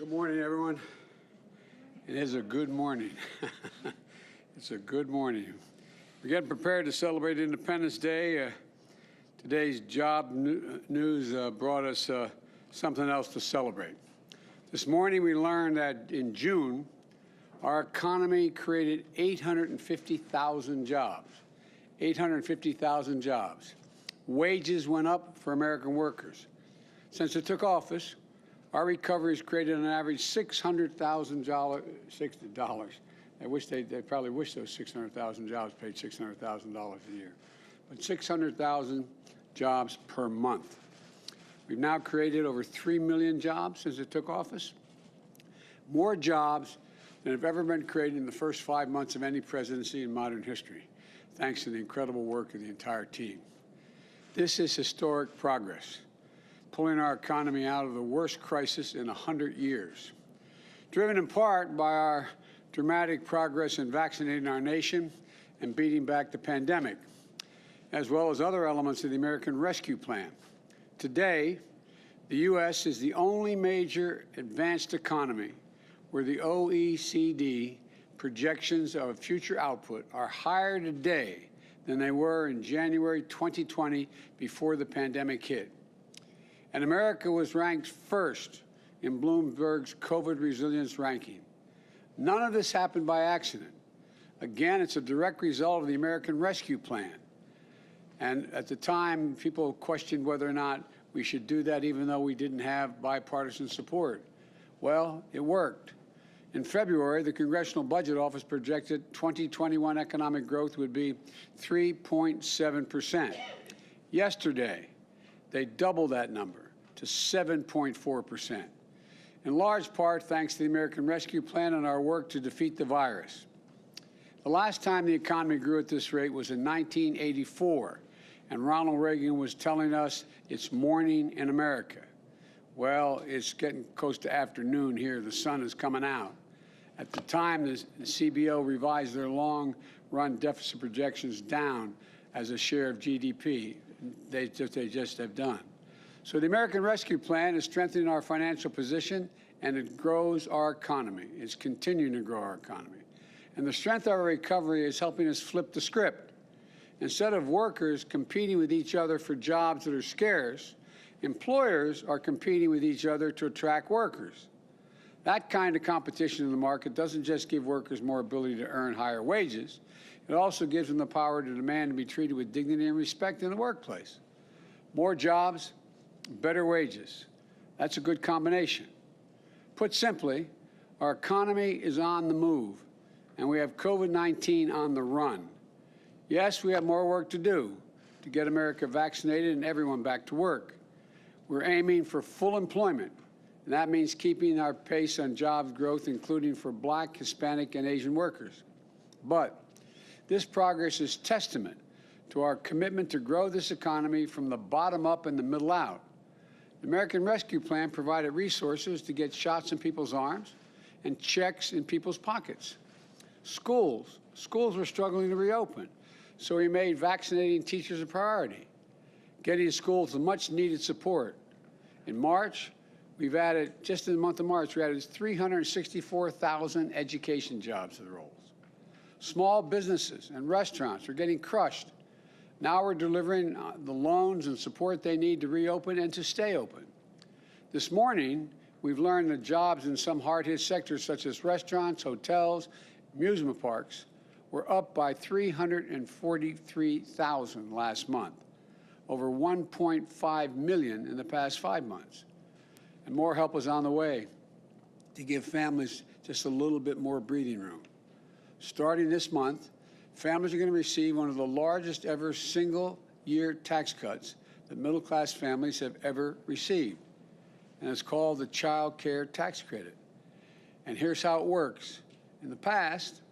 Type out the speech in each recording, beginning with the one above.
Good morning, everyone. It is a good morning. It's a good morning. We're getting prepared to celebrate Independence Day. Today's job news brought us something else to celebrate. This morning we learned that in June, our economy created 850,000 jobs. 850,000 jobs. Wages went up for American workers. Since it took office, our recovery has created an average $600,000. They probably wish those 600,000 jobs paid $600,000 a year, but 600,000 jobs per month. We've now created over 3 million jobs since it took office. More jobs than have ever been created in the first 5 months of any presidency in modern history, thanks to the incredible work of the entire team. This is historic progress, pulling our economy out of the worst crisis in 100 years. Driven in part by our dramatic progress in vaccinating our nation and beating back the pandemic, as well as other elements of the American Rescue Plan. Today, the U.S. is the only major advanced economy where the OECD projections of future output are higher today than they were in January 2020 before the pandemic hit. And America was ranked first in Bloomberg's COVID resilience ranking. None of this happened by accident. Again, it's a direct result of the American Rescue Plan. And at the time, people questioned whether or not we should do that even though we didn't have bipartisan support. Well, it worked. In February, the Congressional Budget Office projected 2021 economic growth would be 3.7%. Yesterday, they doubled that number to 7.4%, in large part thanks to the American Rescue Plan and our work to defeat the virus. The last time the economy grew at this rate was in 1984, and Ronald Reagan was telling us it's morning in America. Well, it's getting close to afternoon here. The sun is coming out. At the time, the CBO revised their long-run deficit projections down as a share of GDP. They just have done. So the American Rescue Plan is strengthening our financial position, and it grows our economy. It's continuing to grow our economy. And the strength of our recovery is helping us flip the script. Instead of workers competing with each other for jobs that are scarce, employers are competing with each other to attract workers. That kind of competition in the market doesn't just give workers more ability to earn higher wages, it also gives them the power to demand to be treated with dignity and respect in the workplace. More jobs, better wages. That's a good combination. Put simply, our economy is on the move, and we have COVID-19 on the run. Yes, we have more work to do to get America vaccinated and everyone back to work. We're aiming for full employment, and that means keeping our pace on jobs growth, including for Black, Hispanic, and Asian workers. But this progress is testament to our commitment to grow this economy from the bottom up and the middle out. The American Rescue Plan provided resources to get shots in people's arms and checks in people's pockets. Schools were struggling to reopen, so we made vaccinating teachers a priority, getting schools the much-needed support. In March, just in the month of March, we added 364,000 education jobs to the rolls. Small businesses and restaurants are getting crushed. Now we're delivering the loans and support they need to reopen and to stay open. This morning, we've learned that jobs in some hard-hit sectors such as restaurants, hotels, amusement parks were up by 343,000 last month, over 1.5 million in the past 5 months. And more help is on the way to give families just a little bit more breathing room. Starting this month, families are going to receive one of the largest ever single-year tax cuts that middle-class families have ever received. And it's called the Child Care Tax Credit. And here's how it works. In the past,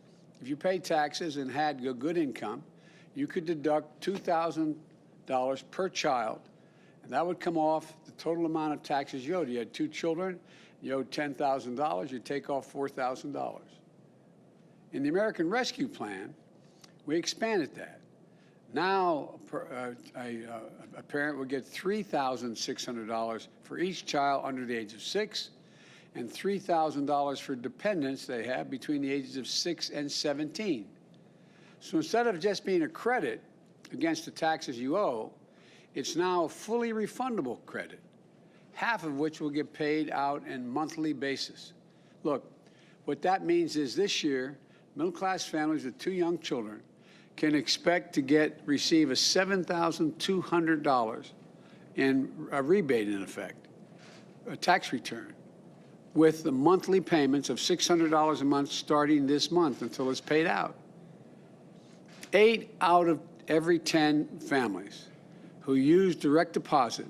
if you paid taxes and had a good income, you could deduct $2,000 per child, and that would come off the total amount of taxes you owed. You had 2 children, you owed $10,000, you take off $4,000. In the American Rescue Plan, we expanded that. Now, a parent would get $3,600 for each child under the age of 6, and $3,000 for dependents they have between the ages of 6 and 17. So instead of just being a credit against the taxes you owe, it's now a fully refundable credit, half of which will get paid out on a monthly basis. Look, what that means is this year, middle-class families with 2 young children can expect to receive a $7,200 in a rebate, in effect, a tax return, with the monthly payments of $600 a month starting this month until it's paid out. 8 out of every 10 families who use direct deposit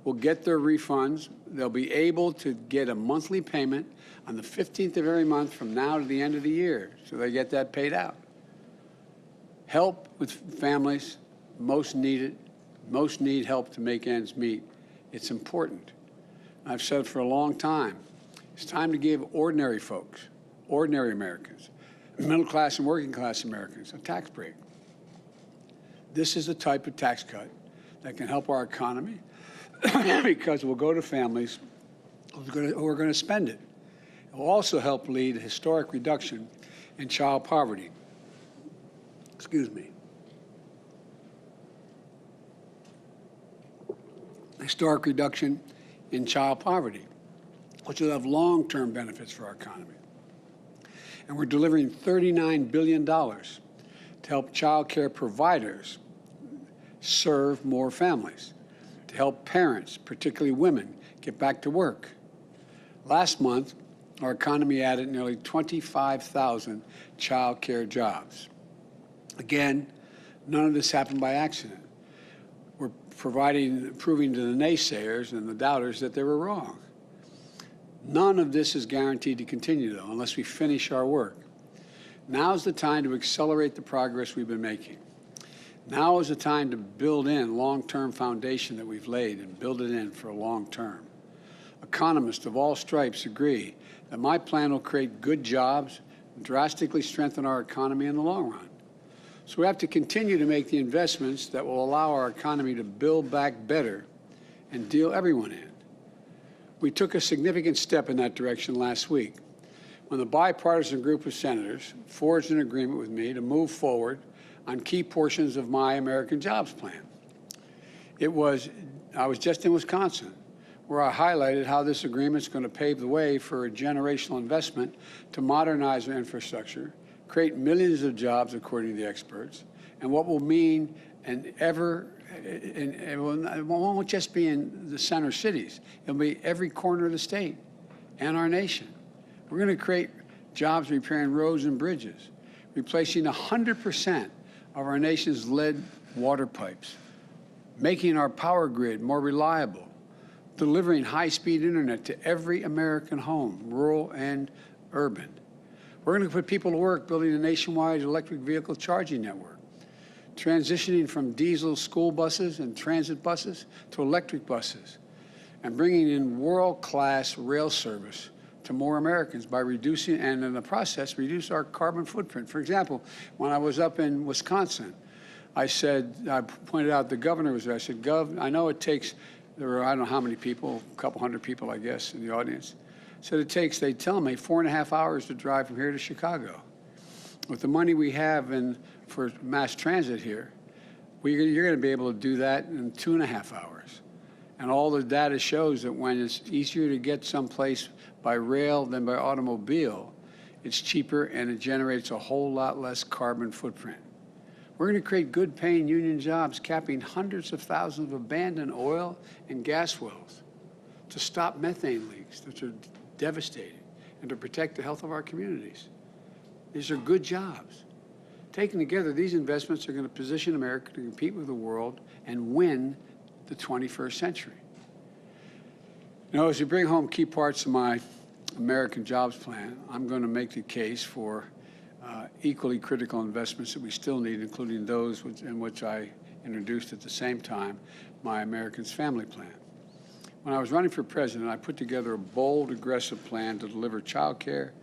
will get their refunds. They'll be able to get a monthly payment on the 15th of every month from now to the end of the year, so they get that paid out. Help with families most need help to make ends meet. It's important. I've said for a long time, it's time to give ordinary folks, ordinary Americans, middle class and working class Americans, a tax break. This is the type of tax cut that can help our economy because it will go to families who are going to spend it. It will also help lead a historic reduction in child poverty. Excuse me. Historic reduction in child poverty, which will have long-term benefits for our economy. And we're delivering $39 billion to help child care providers serve more families, to help parents, particularly women, get back to work. Last month, our economy added nearly 25,000 child care jobs. Again, none of this happened by accident. We're proving to the naysayers and the doubters that they were wrong. None of this is guaranteed to continue, though, unless we finish our work. Now's the time to accelerate the progress we've been making. Now is the time to build in long-term foundation that we've laid and build it in for a long term. Economists of all stripes agree that my plan will create good jobs and drastically strengthen our economy in the long run. So we have to continue to make the investments that will allow our economy to build back better and deal everyone in. We took a significant step in that direction last week when the bipartisan group of senators forged an agreement with me to move forward on key portions of my American Jobs Plan. I was just in Wisconsin, where I highlighted how this agreement is going to pave the way for a generational investment to modernize our infrastructure, create millions of jobs, according to the experts, and what will mean it won't just be in the center cities. It'll be every corner of the state and our nation. We're going to create jobs repairing roads and bridges, replacing 100% of our nation's lead water pipes, making our power grid more reliable, delivering high-speed internet to every American home, rural and urban. We're going to put people to work building a nationwide electric vehicle charging network, transitioning from diesel school buses and transit buses to electric buses, and bringing in world-class rail service to more Americans by reducing, and in the process, reduce our carbon footprint. For example, when I was up in Wisconsin, I pointed out, the governor was there. I said, Gov, I know it takes, there were, I don't know how many people, a couple hundred people, I guess, in the audience. Said it takes, they tell me, 4.5 hours to drive from here to Chicago. With the money we have for mass transit here, you're going to be able to do that in 2.5 hours. And all the data shows that when it's easier to get someplace by rail than by automobile, it's cheaper and it generates a whole lot less carbon footprint. We're going to create good paying union jobs, capping hundreds of thousands of abandoned oil and gas wells to stop methane leaks that are devastating and to protect the health of our communities. These are good jobs. Taken together, these investments are going to position America to compete with the world and win the 21st century. You know, as we bring home key parts of my American Jobs Plan, I'm going to make the case for equally critical investments that we still need, including those in which I introduced at the same time my Americans Family Plan. When I was running for president, I put together a bold, aggressive plan to deliver child care,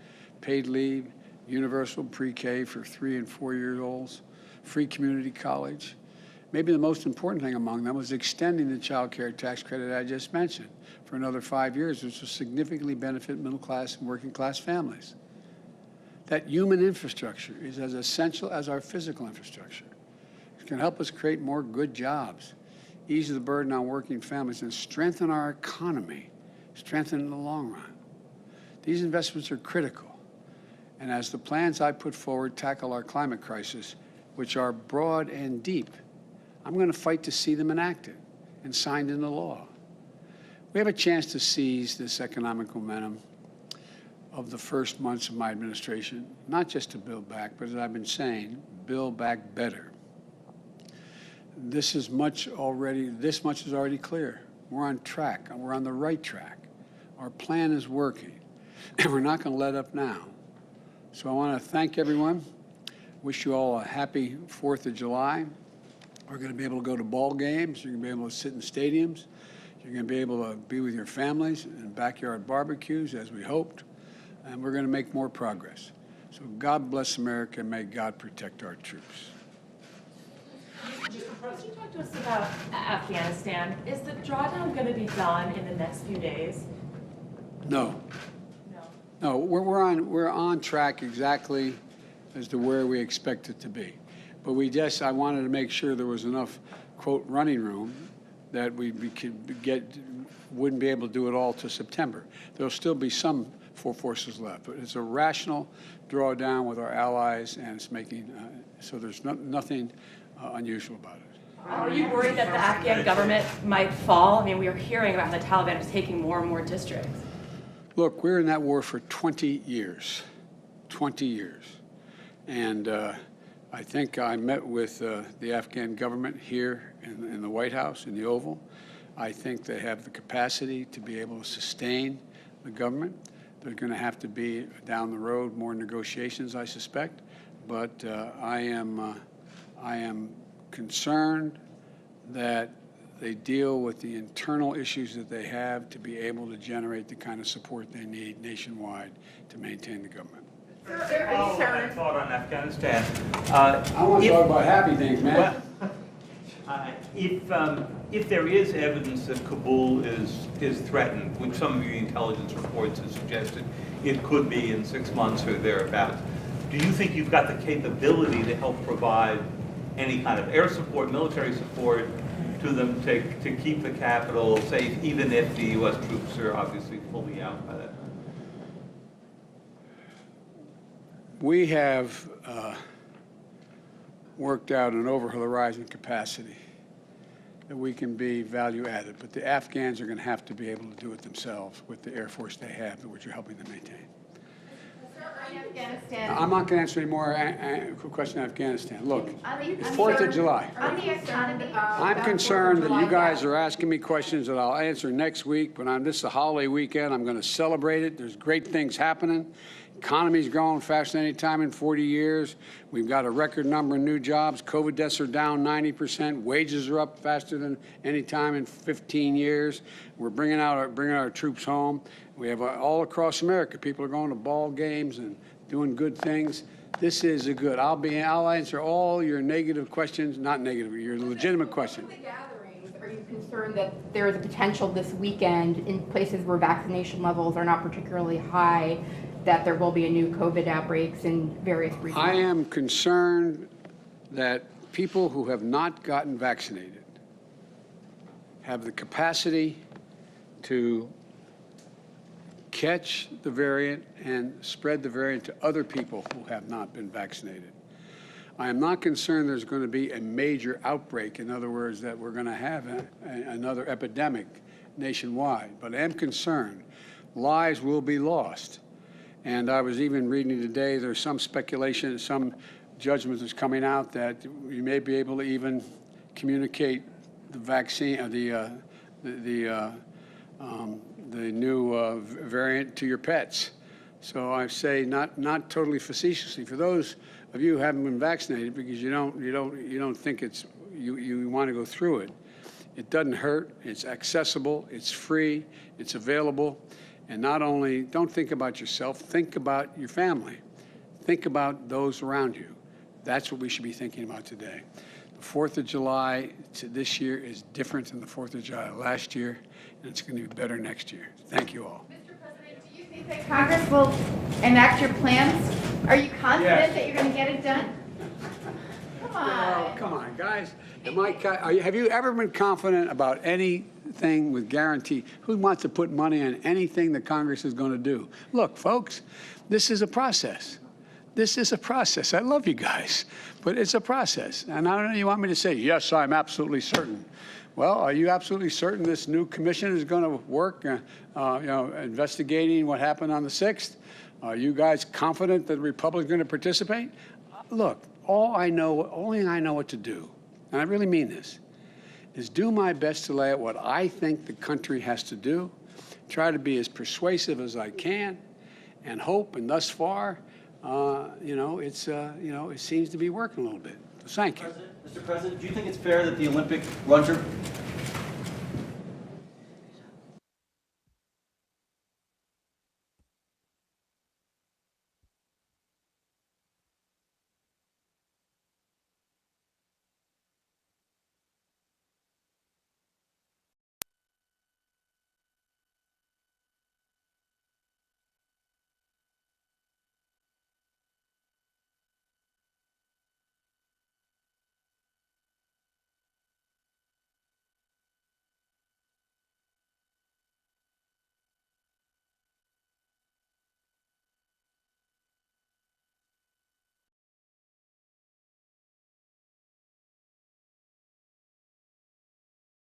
paid leave, universal pre-K for 3- and 4-year-olds, free community college, Maybe the most important thing among them was extending the child care tax credit I just mentioned for another 5 years, which will significantly benefit middle-class and working-class families. That human infrastructure is as essential as our physical infrastructure. It can help us create more good jobs, ease the burden on working families, and strengthen our economy, strengthen in the long run. These investments are critical. And as the plans I put forward tackle our climate crisis, which are broad and deep, I'm going to fight to see them enacted and signed into law. We have a chance to seize this economic momentum of the first months of my administration, not just to build back, but as I've been saying, build back better. This much is already clear. We're on track. We're on the right track. Our plan is working, and we're not going to let up now. So I want to thank everyone. Wish you all a happy 4th of July. We're going to be able to go to ball games. You're going to be able to sit in stadiums. You're going to be able to be with your families in backyard barbecues, as we hoped. And we're going to make more progress. So God bless America, and may God protect our troops. Could you talk to us about Afghanistan? Is the drawdown going to be done in the next few days? No. No, we're on track exactly as to where we expect it to be. But I wanted to make sure there was enough, quote, running room that we wouldn't be able to do it all to September. There'll still be some forces left, but it's a rational drawdown with our allies, and it's making, so there's nothing unusual about it. Are you worried that the Afghan government might fall? I mean, we are hearing about the Taliban is taking more and more districts. Look, we're in that war for 20 years, 20 years. And I think I met with the Afghan government here in the White House, in the Oval. I think they have the capacity to be able to sustain the government. There's going to have to be, down the road, more negotiations, I suspect. But I am concerned that they deal with the internal issues that they have to be able to generate the kind of support they need nationwide to maintain the government. That thought on Afghanistan. I want to talk about happy things, man. If there is evidence that Kabul is threatened, which some of your intelligence reports have suggested it could be in 6 months or thereabouts, do you think you've got the capability to help provide any kind of air support, military support to them to keep the capital safe, even if the U.S. troops are obviously fully out by that time? We have worked out an over-horizon capacity that we can be value added, but the Afghans are going to have to be able to do it themselves with the Air Force they have, which you're helping them maintain. Afghanistan. I'm not going to answer any more questions on Afghanistan. Look, it's 4th of July. On the economy, I'm concerned that you guys are asking me questions that I'll answer next week. But this is a holiday weekend. I'm going to celebrate it. There's great things happening. Economy's growing faster than any time in 40 years. We've got a record number of new jobs. COVID deaths are down 90%. Wages are up faster than any time in 15 years. We're bringing our troops home. We have all across America, people are going to ball games and doing good things. This is a good. I'll answer all your negative questions, not negative, your legitimate questions. Are you concerned that there is a potential this weekend in places where vaccination levels are not particularly high, that there will be a new COVID outbreaks in various regions? I am concerned that people who have not gotten vaccinated have the capacity to catch the variant and spread the variant to other people who have not been vaccinated. I am not concerned there's going to be a major outbreak, in other words, that we're going to have another epidemic nationwide, but I am concerned lives will be lost. And I was even reading today, there's some speculation, some judgment is coming out that we may be able to even communicate the vaccine, the new variant to your pets. So I say not totally facetiously. For those of you who haven't been vaccinated, because you don't think you want to go through it, it doesn't hurt. It's accessible. It's free. It's available. And not only don't think about yourself, think about your family. Think about those around you. That's what we should be thinking about today. The 4th of July this year is different than the 4th of July last year, and it's going to be better next year. Thank you all. Mr. President, do you think that Congress will enact your plans? Are you confident that you're going to get it done? Come Oh, on. come on, guys. Have you ever been confident about anything with guarantee? Who wants to put money on anything that Congress is going to do? Look, folks, this is a process. This is a process. I love you guys, but it's a process. And I don't know, you want me to say, yes, I'm absolutely certain. Well, are you absolutely certain this new commission is going to work, investigating what happened on the 6th? Are you guys confident that the Republicans are going to participate? Look, only I know what to do, and I really mean this, is do my best to lay out what I think the country has to do, try to be as persuasive as I can, and hope, and thus far, it seems to be working a little bit. So thank you. Mr. President, do you think it's fair that the Olympic Runner